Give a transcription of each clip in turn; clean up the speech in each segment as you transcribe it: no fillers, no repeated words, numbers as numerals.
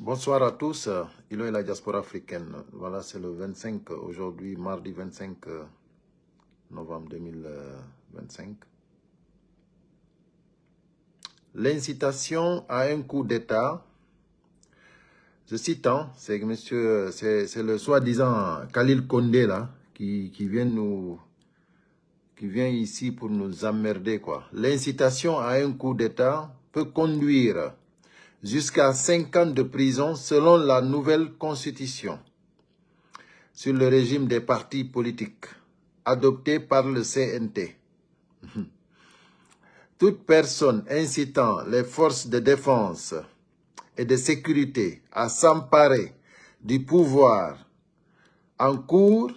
Bonsoir à tous. Ilo et la diaspora africaine. Voilà, c'est le 25, aujourd'hui, mardi 25 novembre 2025. L'incitation à un coup d'État, je cite, hein, c'est le soi-disant Khalil Condé là, qui vient ici pour nous emmerder, quoi. L'incitation à un coup d'État peut conduire jusqu'à 5 ans de prison selon la nouvelle constitution sur le régime des partis politiques adoptée par le CNT. Toute personne incitant les forces de défense et de sécurité à s'emparer du pouvoir encourt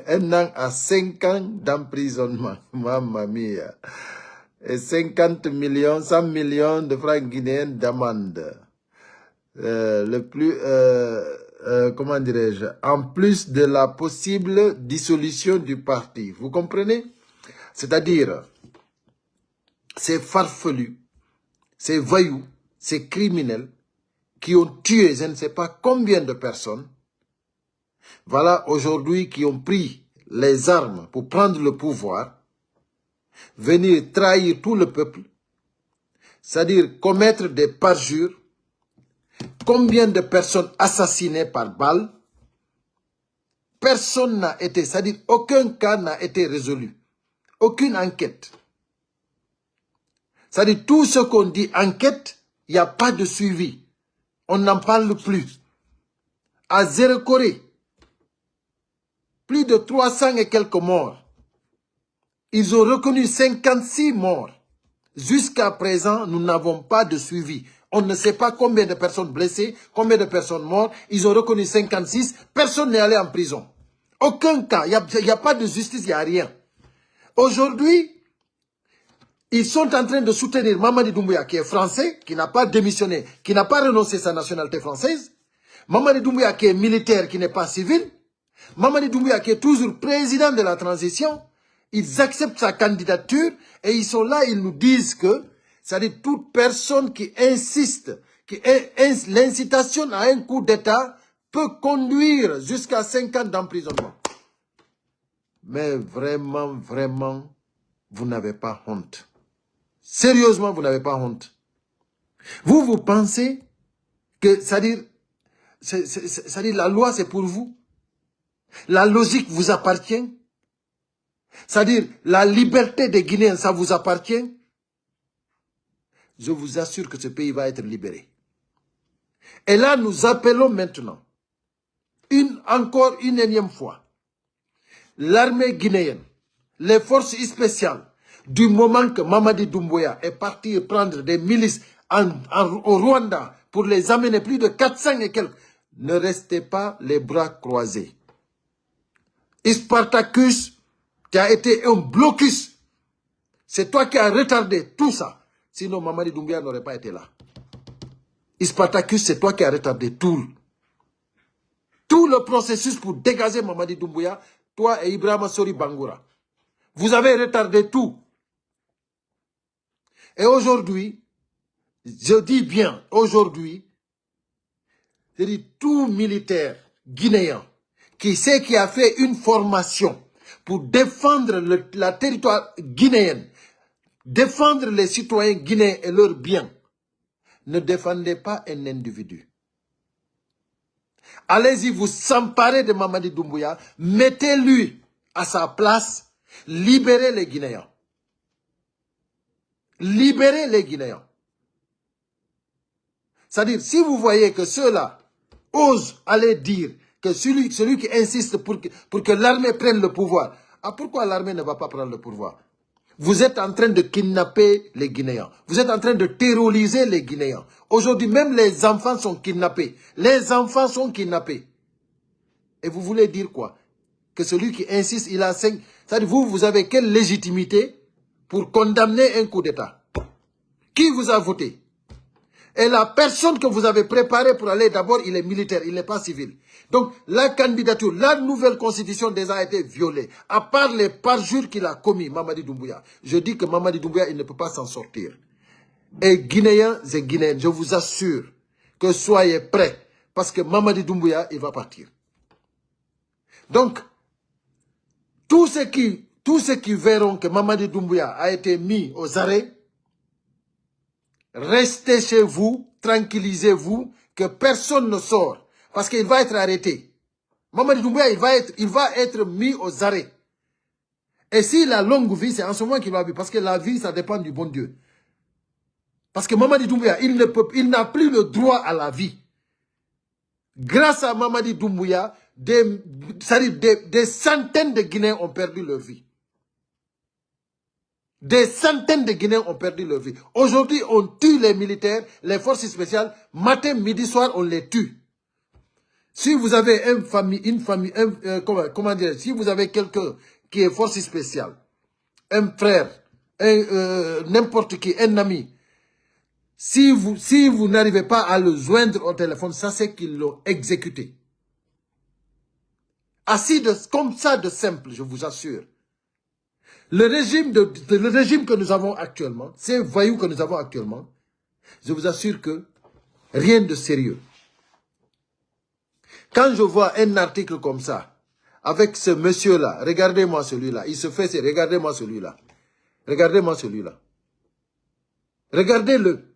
un an à 5 ans d'emprisonnement. Mamma mia. Et 50 millions, 100 millions de francs guinéens d'amende. Comment dirais-je, en plus de la possible dissolution du parti. Vous comprenez? C'est-à-dire, ces farfelus, ces voyous, ces criminels qui ont tué je ne sais pas combien de personnes, voilà aujourd'hui qui ont pris les armes pour prendre le pouvoir, venir trahir tout le peuple, c'est-à-dire commettre des parjures. Combien de personnes assassinées par balle? Personne n'a été, c'est-à-dire aucun cas n'a été résolu. Aucune enquête. C'est-à-dire tout ce qu'on dit enquête, il n'y a pas de suivi. On n'en parle plus. À Zéro Corée, plus de 300 et quelques morts. Ils ont reconnu 56 morts. Jusqu'à présent, nous n'avons pas de suivi. On ne sait pas combien de personnes blessées, combien de personnes mortes. Ils ont reconnu 56. Personne n'est allé en prison. Aucun cas. Il n'y a pas de justice, il n'y a rien. Aujourd'hui, ils sont en train de soutenir Mamadi Doumbouya, qui est français, qui n'a pas démissionné, qui n'a pas renoncé à sa nationalité française. Mamadi Doumbouya, qui est militaire, qui n'est pas civil. Mamadi Doumbouya, qui est toujours président de la transition. Ils acceptent sa candidature et ils sont là, ils nous disent que, c'est-à-dire toute personne qui insiste, l'incitation à un coup d'État peut conduire jusqu'à 5 ans d'emprisonnement. Mais vraiment, vraiment, vous n'avez pas honte. Sérieusement, vous n'avez pas honte. Vous pensez que, c'est-à-dire la loi c'est pour vous. La logique vous appartient. C'est-à-dire, la liberté des Guinéens, ça vous appartient. Je vous assure que ce pays va être libéré. Et là, nous appelons maintenant, encore une énième fois, l'armée guinéenne, les forces spéciales, du moment que Mamadi Doumbouya est parti prendre des milices au Rwanda pour les amener plus de 400 et quelques, ne restez pas les bras croisés. Spartacus, qui a été un blocus, c'est toi qui as retardé tout ça. Sinon, Mamadi Doumbouya n'aurait pas été là. Spartacus, c'est toi qui as retardé tout le processus pour dégager Mamadi Doumbouya, toi et Ibrahima Sori Bangoura. Vous avez retardé tout. Et aujourd'hui, je dis bien, aujourd'hui, je dis tout militaire guinéen qui sait qui a fait une formation pour défendre la territoire guinéenne, défendre les citoyens guinéens et leurs biens, ne défendez pas un individu. Allez-y vous s'emparer de Mamadi Doumbouya, mettez-lui à sa place, libérez les Guinéens. Libérez les Guinéens. C'est-à-dire, si vous voyez que ceux-là osent aller dire que celui qui insiste pour que l'armée prenne le pouvoir, pourquoi l'armée ne va pas prendre le pouvoir? Vous êtes en train de kidnapper les Guinéens. Vous êtes en train de terroriser les Guinéens. Aujourd'hui, même les enfants sont kidnappés. Les enfants sont kidnappés. Et vous voulez dire quoi? Que celui qui insiste, il a 5... C'est-à-dire, vous avez quelle légitimité pour condamner un coup d'État? Qui vous a voté? Et la personne que vous avez préparée pour aller, d'abord, il est militaire, il n'est pas civil. Donc, la candidature, la nouvelle constitution déjà a été violée. À part les parjures qu'il a commis, Mamadi Doumbouya. Je dis que Mamadi Doumbouya, il ne peut pas s'en sortir. Et Guinéens et Guinéennes, je vous assure que soyez prêts. Parce que Mamadi Doumbouya, il va partir. Donc, tous ceux qui verront que Mamadi Doumbouya a été mis aux arrêts, restez chez vous, tranquillisez-vous, que personne ne sort. Parce qu'il va être arrêté. Mamadi Doumbouya, il va être mis aux arrêts. Et si la longue vie, c'est en ce moment qu'il va vivre. Parce que la vie, ça dépend du bon Dieu. Parce que Mamadi Doumbouya, il n'a plus le droit à la vie. Grâce à Mamadi Doumbouya, des centaines de Guinéens ont perdu leur vie. Des centaines de Guinéens ont perdu leur vie. Aujourd'hui, on tue les militaires, les forces spéciales. Matin, midi, soir, on les tue. Si vous avez comment dire, si vous avez quelqu'un qui est force spéciale, un frère, n'importe qui, un ami, si vous n'arrivez pas à le joindre au téléphone, ça c'est qu'ils l'ont exécuté. Comme ça de simple, je vous assure. Le régime que nous avons actuellement, ces voyous que nous avons actuellement, je vous assure que rien de sérieux. Quand je vois un article comme ça, avec ce monsieur-là, regardez-moi celui-là, il se fait, regardez-moi celui-là. Regardez-moi celui-là. Regardez-le.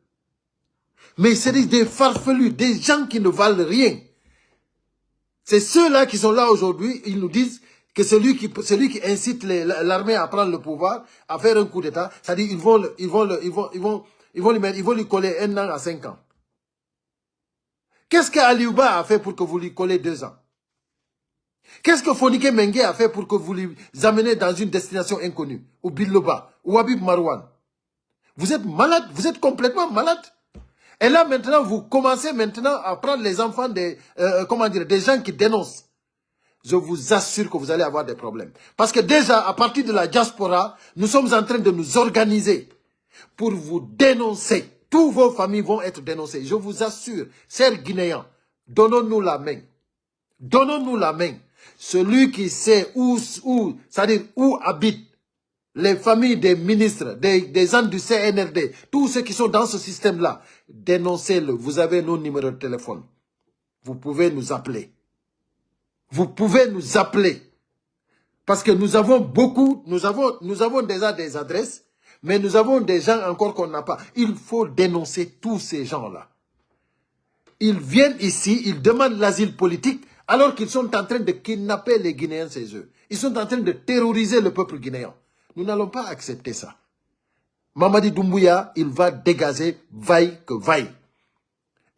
Mais c'est des farfelus, des gens qui ne valent rien. C'est ceux-là qui sont là aujourd'hui, ils nous disent que celui qui incite l'armée à prendre le pouvoir, à faire un coup d'État, c'est-à-dire ils vont lui coller 1 an à 5 ans. Qu'est-ce qu'Aliouba a fait pour que vous lui collez 2 ans? Qu'est-ce que Fonike Mengue a fait pour que vous lui amenez dans une destination inconnue? Ou Biloba, ou Habib Marouane? Vous êtes malade, vous êtes complètement malade. Et là maintenant, vous commencez maintenant à prendre les enfants des gens qui dénoncent. Je vous assure que vous allez avoir des problèmes. Parce que déjà, à partir de la diaspora, nous sommes en train de nous organiser pour vous dénoncer. Toutes vos familles vont être dénoncées. Je vous assure, chers Guinéens, donnons-nous la main. Donnons-nous la main. Celui qui sait c'est-à-dire où habitent les familles des ministres, des gens du CNRD, tous ceux qui sont dans ce système-là, dénoncez-le. Vous avez nos numéros de téléphone. Vous pouvez nous appeler. Vous pouvez nous appeler. Parce que nous avons beaucoup, nous avons déjà des adresses, mais nous avons des gens encore qu'on n'a pas. Il faut dénoncer tous ces gens-là. Ils viennent ici, ils demandent l'asile politique, alors qu'ils sont en train de kidnapper les Guinéens chez eux. Ils sont en train de terroriser le peuple guinéen. Nous n'allons pas accepter ça. Mamadi Doumbouya, il va dégager, vaille que vaille.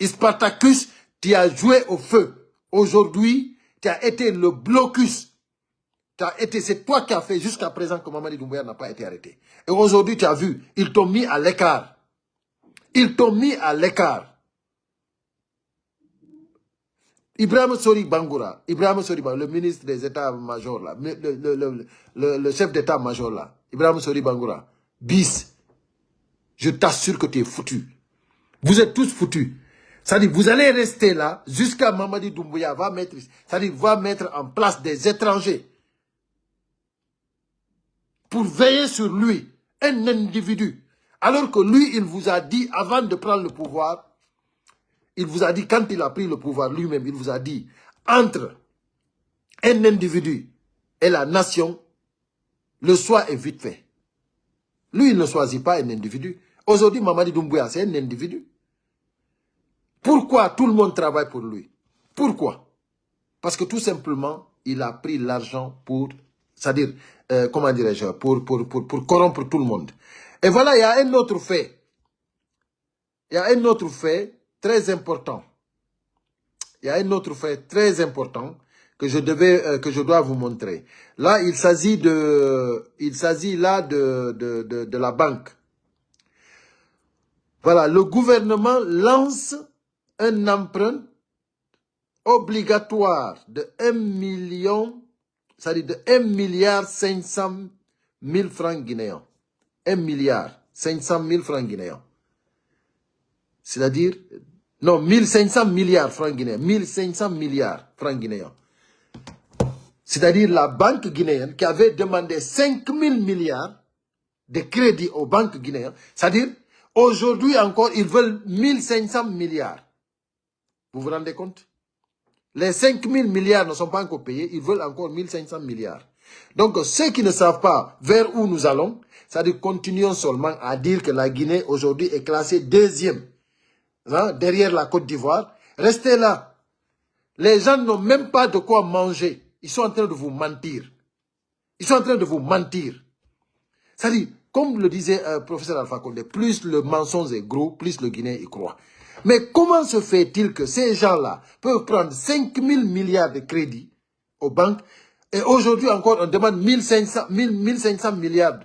Spartacus, tu as joué au feu. Aujourd'hui, tu as été le blocus. C'est toi qui as fait jusqu'à présent que Mamadi Doumbouya n'a pas été arrêté. Et aujourd'hui, tu as vu, ils t'ont mis à l'écart. Ils t'ont mis à l'écart. Ibrahim Sori Bangoura, le ministre des États-majors, là, le chef d'État-major, là, Ibrahim Sori Bangoura, bis, je t'assure que tu es foutu. Vous êtes tous foutus. C'est-à-dire, vous allez rester là jusqu'à Mamadi Doumbouya va mettre en place des étrangers pour veiller sur lui, un individu. Alors que lui, il vous a dit, avant de prendre le pouvoir, il vous a dit, quand il a pris le pouvoir lui-même, il vous a dit, entre un individu et la nation, le choix est vite fait. Lui, il ne choisit pas un individu. Aujourd'hui, Mamadi Doumbouya, c'est un individu. Pourquoi tout le monde travaille pour lui? Pourquoi? Parce que tout simplement, il a pris l'argent pour, c'est-à-dire, comment dirais-je, pour corrompre tout le monde. Et voilà, il y a un autre fait. Il y a un autre fait très important. Il y a un autre fait très important que je dois vous montrer. Là, il s'agit là de la banque. Voilà, le gouvernement lance un emprunt obligatoire de 1 million, c'est-à-dire de 1 milliard 500 000 francs guinéens. 1 milliard 500 000 francs guinéens. C'est-à-dire, non, 1500 milliards francs guinéens. 1500 milliards francs guinéens. C'est-à-dire la banque guinéenne qui avait demandé 5000 milliards de crédit aux banques guinéennes. C'est-à-dire, aujourd'hui encore, ils veulent 1500 milliards. Vous vous rendez compte? Les 5 000 milliards ne sont pas encore payés. Ils veulent encore 1 500 milliards. Donc, ceux qui ne savent pas vers où nous allons, c'est-à-dire continuons seulement à dire que la Guinée aujourd'hui est classée deuxième, hein, derrière la Côte d'Ivoire. Restez là. Les gens n'ont même pas de quoi manger. Ils sont en train de vous mentir. Ils sont en train de vous mentir. C'est-à-dire, comme le disait professeur Alpha Condé, plus le mensonge est gros, plus le Guinéen y croit. Mais comment se fait-il que ces gens-là peuvent prendre 5 000 milliards de crédits aux banques et aujourd'hui encore on demande 1 500 milliards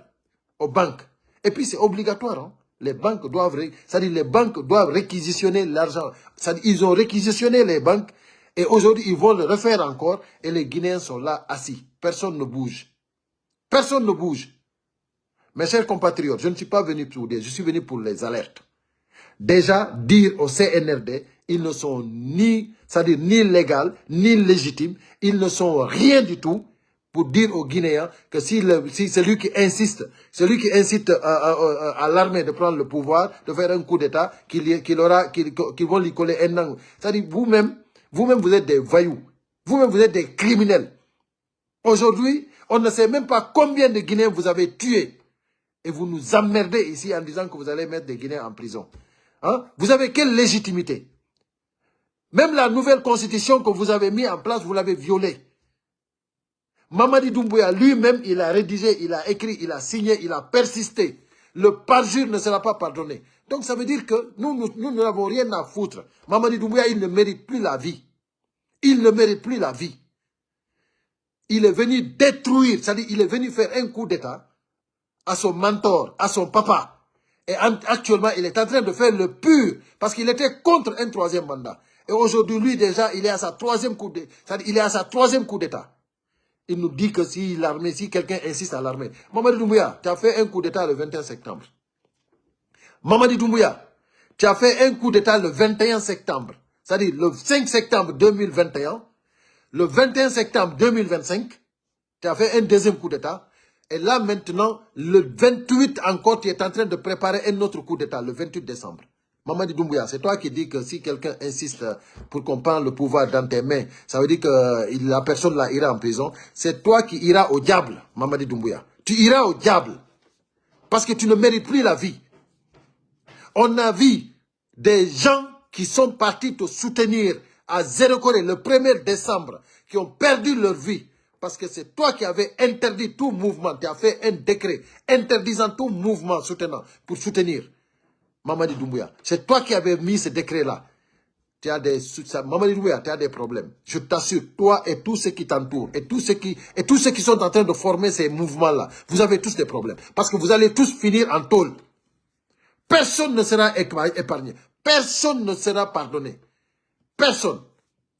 aux banques. Et puis c'est obligatoire. Hein? Les banques doivent, c'est-à-dire les banques doivent réquisitionner l'argent. C'est-à-dire ils ont réquisitionné les banques et aujourd'hui ils vont le refaire encore et les Guinéens sont là assis. Personne ne bouge. Personne ne bouge. Mes chers compatriotes, je ne suis pas venu pour dire, je suis venu pour les alertes. Déjà, dire au CNRD, ils ne sont ni, c'est-à-dire ni légaux, ni légitimes, ils ne sont rien du tout pour dire aux Guinéens que si celui qui incite à l'armée de prendre le pouvoir, de faire un coup d'État, qu'ils vont lui coller un angle. C'est-à-dire vous-même, vous êtes des voyous. Vous-même, vous êtes des criminels. Aujourd'hui, on ne sait même pas combien de Guinéens vous avez tués. Et vous nous emmerdez ici en disant que vous allez mettre des Guinéens en prison. Hein? Vous avez quelle légitimité? Même la nouvelle constitution que vous avez mise en place, vous l'avez violée. Mamadi Doumbouya lui-même, il a rédigé, il a écrit, il a signé, il a persisté. Le parjure ne sera pas pardonné. Donc ça veut dire que nous n'avons rien à foutre. Mamadi Doumbouya, il ne mérite plus la vie. Il ne mérite plus la vie. Il est venu détruire, c'est-à-dire il est venu faire un coup d'État à son mentor, à son papa. Et actuellement, il est en train de faire le pur, parce qu'il était contre un troisième mandat. Et aujourd'hui, lui déjà, il est à sa troisième coup d'État. C'est-à-dire, il est à sa troisième coup d'État. Il nous dit que si l'armée, si quelqu'un insiste à l'armée. Mamadi Doumbouya, tu as fait un coup d'État le 21 septembre. Mamadi Doumbouya, tu as fait un coup d'État le 21 septembre. C'est-à-dire le 5 septembre 2021, le 21 septembre 2025, tu as fait un deuxième coup d'État. Et là maintenant, le 28 encore, tu es en train de préparer un autre coup d'État, le 28 décembre. Mamadi Doumbouya, c'est toi qui dis que si quelqu'un insiste pour qu'on prenne le pouvoir dans tes mains, ça veut dire que la personne là ira en prison. C'est toi qui iras au diable, Mamadi Doumbouya. Tu iras au diable. Parce que tu ne mérites plus la vie. On a vu des gens qui sont partis te soutenir à Zéro-Corée le 1er décembre, qui ont perdu leur vie. Parce que c'est toi qui avais interdit tout mouvement. Tu as fait un décret interdisant tout mouvement soutenant pour soutenir Mamadi Doumbouya. C'est toi qui avais mis ce décret-là. Mamadi Doumbouya, tu as des problèmes. Je t'assure, toi et tous ceux qui t'entourent, et tous ceux qui sont en train de former ces mouvements-là, vous avez tous des problèmes. Parce que vous allez tous finir en tôle. Personne ne sera épargné. Personne ne sera pardonné. Personne.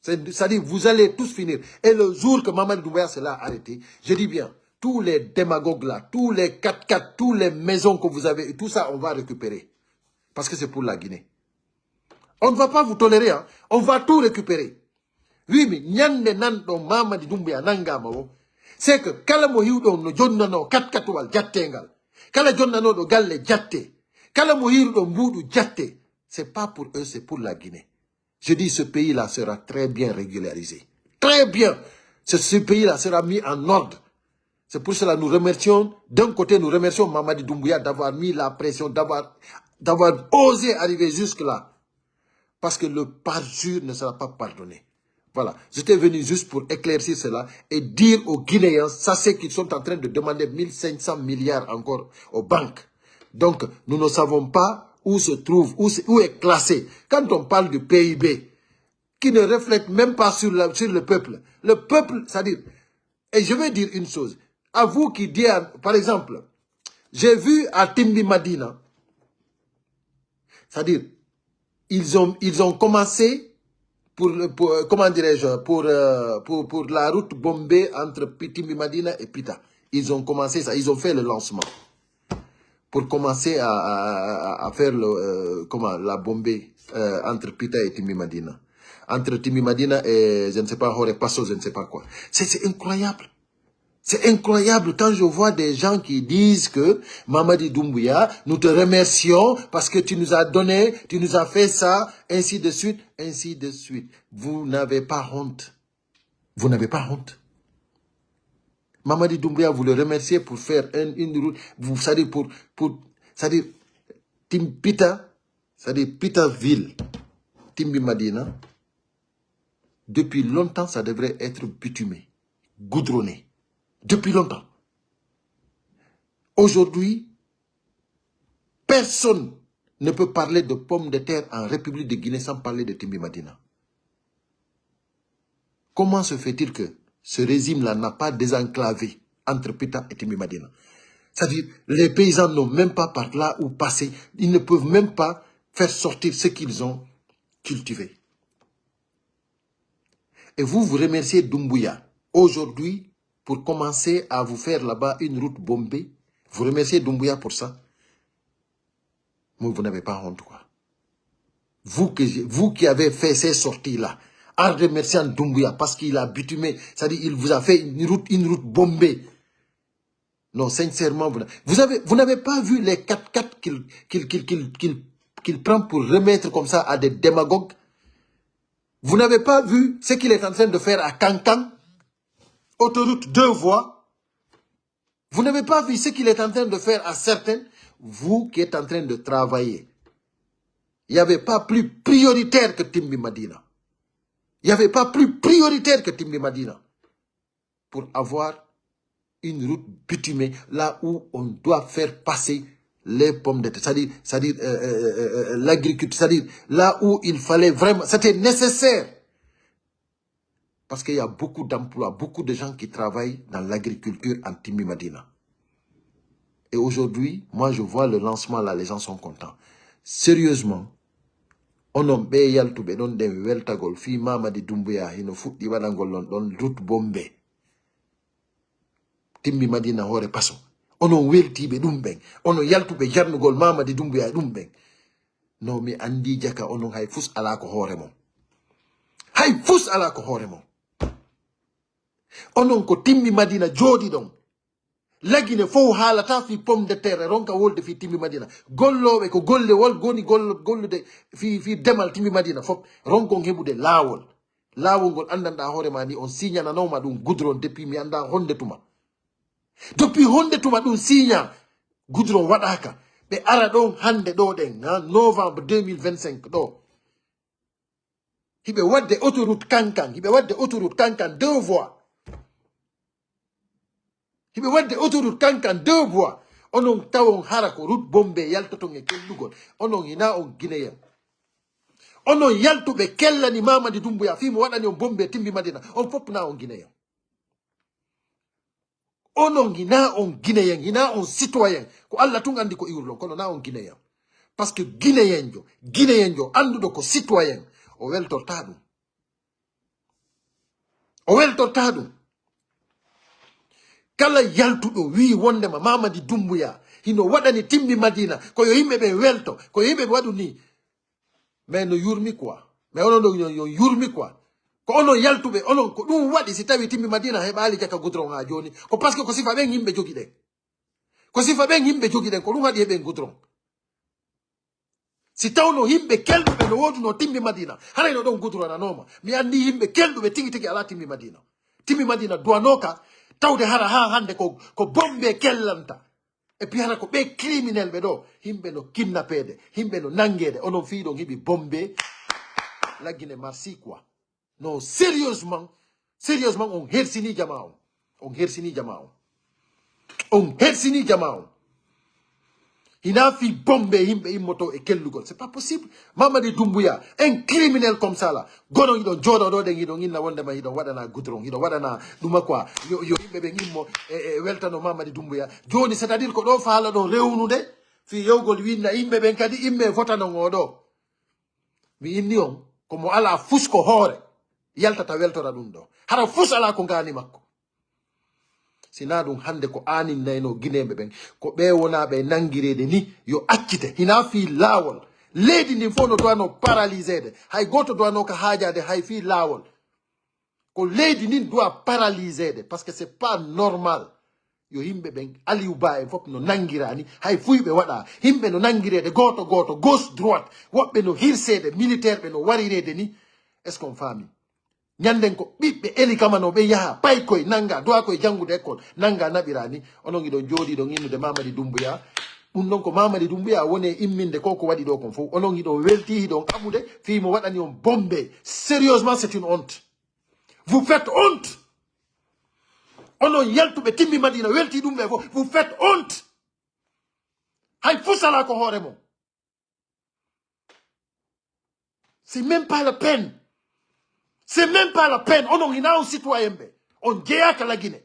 C'est-à-dire, vous allez tous finir. Et le jour que Mamadi Doumbouya sera arrêté, je dis bien, tous les démagogues là, tous les 4x4, toutes les maisons que vous avez, tout ça, on va récupérer. Parce que c'est pour la Guinée. On ne va pas vous tolérer, hein. On va tout récupérer. Oui, mais nyande nando Mamadi Doumbouya nangama, c'est que kala mo hiwdo no jonnano 4x4 wal jattengal. Kala jonnano do galle jatte. Kala mo hiwdo mbudu jatte. C'est pas pour eux, c'est pour la Guinée. Je dis ce pays-là sera très bien régularisé. Très bien. Ce pays-là sera mis en ordre. C'est pour cela que nous remercions, d'un côté nous remercions Mamadi Doumbouya d'avoir mis la pression, d'avoir osé arriver jusque-là. Parce que le parjure ne sera pas pardonné. Voilà, j'étais venu juste pour éclaircir cela et dire aux Guinéens, sachez qu'ils sont en train de demander 1 500 milliards encore aux banques. Donc, nous ne savons pas où se trouve, où est classé. Quand on parle du PIB, qui ne reflète même pas sur le peuple. Le peuple, c'est-à-dire, et je vais dire une chose, à vous qui dites, par exemple, j'ai vu à Timbi Madina, c'est-à-dire, ils ont commencé comment dirais-je, pour la route bombée entre Timbi Madina et Pita. Ils ont commencé ça, ils ont fait le lancement. Pour commencer à faire la bombée entre Pita et Timbi Madina. Entre Timbi Madina et, je ne sais pas, Hore Passo, je ne sais pas quoi. C'est incroyable. C'est incroyable quand je vois des gens qui disent que Mamadi Doumbouya, nous te remercions parce que tu nous as donné, tu nous as fait ça, ainsi de suite, ainsi de suite. Vous n'avez pas honte. Vous n'avez pas honte. Mamadi Doumbouya, vous le remerciez pour faire une route, vous savez, c'est-à-dire, Timpita, c'est-à-dire Pitaville, Timbi Madina, depuis longtemps, ça devrait être bitumé, goudronné. Depuis longtemps. Aujourd'hui, personne ne peut parler de pommes de terre en République de Guinée sans parler de Timbi Madina. Comment se fait-il que ce régime-là n'a pas désenclavé entre Pita et Timbi Madina? C'est-à-dire, les paysans n'ont même pas par là où passer. Ils ne peuvent même pas faire sortir ce qu'ils ont cultivé. Et vous remerciez Doumbouya aujourd'hui pour commencer à vous faire là-bas une route bombée. Vous remerciez Doumbouya pour ça. Mais vous n'avez pas honte, quoi. Vous qui avez fait ces sorties-là, en remerciant Doumbouya parce qu'il a bitumé, c'est-à-dire il vous a fait une route bombée. Non, sincèrement, vous n'avez pas vu les 4x4 qu'il prend pour remettre comme ça à des démagogues. Vous n'avez pas vu ce qu'il est en train de faire à Kankan, autoroute 2 voies. Vous n'avez pas vu ce qu'il est en train de faire à certains. Vous qui êtes en train de travailler. Il n'y avait pas plus prioritaire que Timbi Madina. Il n'y avait pas plus prioritaire que Timbi Madina pour avoir une route bitumée là où on doit faire passer les pommes de terre, c'est-à-dire l'agriculture, c'est-à-dire là où il fallait vraiment, c'était nécessaire. Parce qu'il y a beaucoup d'emplois, beaucoup de gens qui travaillent dans l'agriculture en Timbi Madina. Et aujourd'hui, moi je vois le lancement là, les gens sont contents. Sérieusement, on a be yaltube don dem weltagol fi Mamadi Doumbouya hino fuɗɗi waɗangol don route bombe. Timbi Madina hore paso. Onon weltibe ɗum ɓen. Onon yaltube jarnugol Mamadi Doumbouya ɗum ɓen. No mi andi jaka onon hay fus ala ko hore mon. Hay fus ala ko hore mon. Onon ko Timbi Madina jodi ɗon. Lagine fo haalata fi pomme de terre ronka wolde fi Timbi Madina. Golloɓe ko golle wol goni gollude fi demal Timbi Madina fop ronkon heɓude laawol. Laawol ngol andanɗa hoore ma ni on signananoma ɗum goudron depuis mi anda honde tuma. Depuis honde tuma ɗum signa goudron waɗaka. Ɓe ara ɗon hande ɗo ɗen novembre 2025 ɗo. Hiɓe wadde autoroute Kankan. Hiɓe wadde autoroute Kankan 2 voies. Hiɓe wadde autoroute Kankan 2 voies. Onon tawon hara ko route bombe yaltoton e kellugol. Onon hina on Guinéen. Onon yaltuɓe kellani Mamadi Doumbouya fimo waɗani on bombe Timbi Madina. On fopna on Guinéen. Onon hina on Guinéen, hina on citoyen. Ko Allah tun andi ko iwrlon kono na on Guinéen. Parce que Guinéen jo anduɗo ko citoyen o weltorta ɗum. O weltorta ɗum. Kala yaltuɗo wi wondema Mamadi Doumbouya hino waɗani Timbi Madina ko yo yimɓe ɓe welto ko yo yimɓe ɓe waɗu ni. Mais no yurmi quoi. Mais onon ɗo yo yurmi quoi. Ko onon yaltuɓe onon ko ɗum waɗi si tawi Timbi Madina heɓali jaka goudron ha joni ko parce que ko sifa ɓen yimɓe jogi ɗen. Ko sifa ɓen yimɓe jogi ɗen ko ɗum waɗi heɓen goudron. Si tawno yimɓe kelɗuɓe no woduno Timbi Madina hanayno ɗon goudron anoma mi andi yimɓe kelɗuɓe tigi tigi ala Timbi Madina. Timbi Madina duwanoka tawde hara ha hande ko bombe kellanta. Et puis hara ko ɓe criminel ɓe ɗo yimɓe no kidnappede yimɓe no nangede onon fiiɗon hiɓi bombe laggine marsi quoi. Non, sérieusement on hersini jama on. On hersini jama on. On hersini jama on. Hina fi bombe himɓe immoto e kellugol. C'est pas possible. Mamadi Doumbouya, un criminel comme ça là. Gono hiɗon joɗo ɗo ɗen hiɗon inna wondema hiɗon waɗana goudron, hiɗon waɗana ɗuma quoi. Yo yimɓe ɓe immo weltano Mamadi Doumbouya. Joni c'est-à-dire ko ɗo faala ɗo rewnude fi yewgol winna yimɓe ɓen kadi imme fotanon o ɗo. Mi inni on komo ala fusko hoore. Yaltata weltora ɗum ɗo. Hara fus ala ko ngani makko. Sina ɗum hande ko anin nayno guineɓe ɓen ko ɓe wonaɓe nangirede ni yo accite hina fi laawol leydi ndin fof no dowano paralysede hay goto dowano ka haajade hay fi laawol ko leydi nin doit paralyser parce que c'est pas normal yo himbe ben Aliou Ba en fop no nangirani hay fuybe wada himbe no nangirede goto gauche droite wobbe no hirsede militaire be no warirede ni est-ce qu'on famille nyanden ko bibbe eli kamano be yaha pay koy nanga doa koy jangude école nanga nabirani onon gido jodi do nginnude Mamadi Doumbouya dum non ko Mamadi Doumbouya woni imminde koko wadi do kon fo onon gido welti don amude fi mo wadani on bombe sérieusement c'est une honte vous faites honte onon yaltube timmi Madina welti dum be fo vous faites honte hay fusala ko hore mo c'est même pas la peine. C'est même pas la peine. On a un citoyen. On djeyaka la Guinée.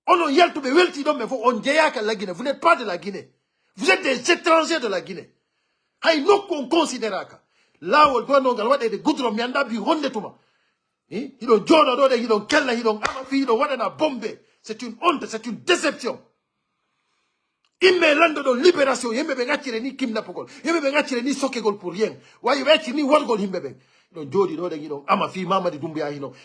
On a yeltoube welti dom on djeyaka la Guinée. Vous n'êtes pas de la Guinée. Vous êtes des étrangers de la Guinée. Hay no kon consideraka. Là où doit non galwade de goudron mianda bi honde tuma. Il don jodo do de il don kella il don amafi il don wadana bombe. C'est une honte, c'est une déception. Imme lando do libération yembe be ngachire ni kidnappagol. Yembe be ngachire ni sokegol pour rien. Wayi wechi ni wargol himbe be. No jodi do de gido ama fi Mamadi Doumbouya hino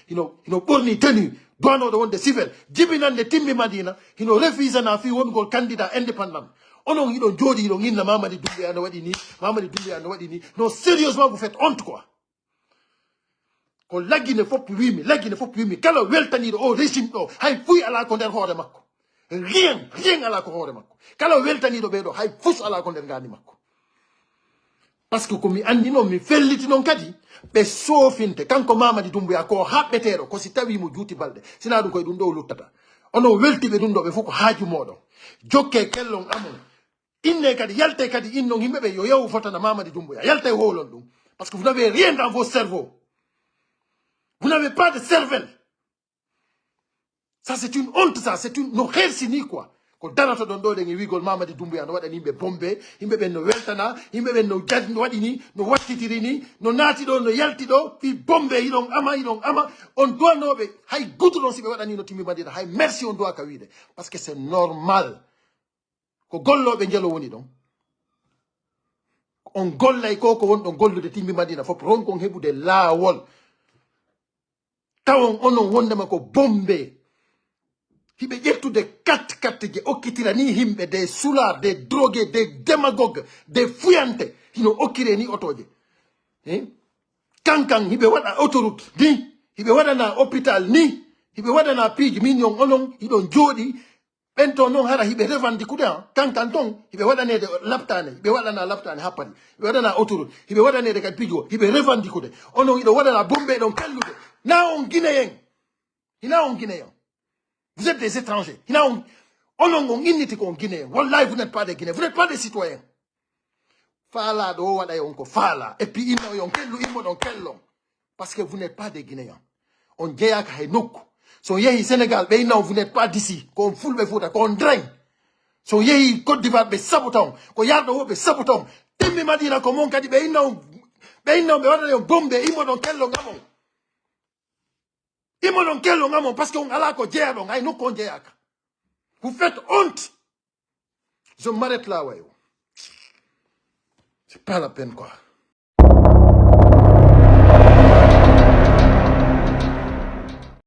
borni tenu dono do wonde civil jibinande timmi Madina hino refuse na fi wongol candidat indépendant onon hino jodi hino nginna Mamadi Doumbouya no wadi ni Mamadi Doumbouya no wadi ni non sérieusement vous faites honte quoi ko lagine fop wimi kala weltani do o régime do hay fuy ala ko der hoore makko rien ala ko hoore makko kala weltani do be do hay fus ala ko der ngani makko parce que comme andi non mi felliti non kadi be sofinte kanko Mamadi Doumbouya ko habbetero ko si tawi mo juuti balde sina dum koy dum do luttata ono weltibe dum do be fuko haaju modo jokke kellon amon inne kadi yalte kadi inno himbe be yo yaw fotana Mamadi Doumbouya yalte holon dum parce que vous n'avez rien dans vos cerveaux vous n'avez pas de cervelle ça c'est une honte ça c'est une no hersini quoi ko darato don do de ngi wigol Mamadi Doumbouya no wadani be bombe himbe ben no weltana himbe ben no jadi no wadini no wattitiri ni no naati do no yalti do fi bombe idon ama on doit nobe hay gudron sibe wadani no timmi Madina hay merci on doit ka wide parce que c'est normal ko gollobe jelo woni don on gollay ko won don gollude timmi Madina fop ron kon hebude laawol tawon onon wondema ko bombe hibe yettude kat je okkitira ni himbe des soulards des drogués des démagogues des fuyante hino okkire ni otoje kankan hibe wada autoroute ni hibe wada na hôpital ni hibe wada na piji minyon onon hidon jodi bento non hara hibe revendikude kankan ton hibe wada ne de laptane hibe wada na laptane happani hibe wada na autoroute hibe wada ne de kat pijo hibe revendikude onon hido wada na bombe don kellude na on guinéen ina on guinéen. Vous êtes des étrangers. On Guinée. Wallahi, vous n'êtes pas des Guinéens. Vous n'êtes pas des citoyens. Fala do wada yonko fala. Et puis ino yonkelu imo don kello. Parce que vous n'êtes pas des Guinéens. On djeya ka henoko. So yehi Sénégal, be ina vous n'êtes pas d'ici. Kon fulbe fouta, kon drain. So yehi Côte d'Ivoire be saboton. Ko yardo wo be saboton. Timmi Madina ko mon kadi be ina be wada yon bombe imo don kello ngamo. Imo don kello ngamo parce que on ala ko djeya don ay no kon djeya ka. Vous faites honte. Je m'arrête là, ouais. C'est pas la peine, quoi.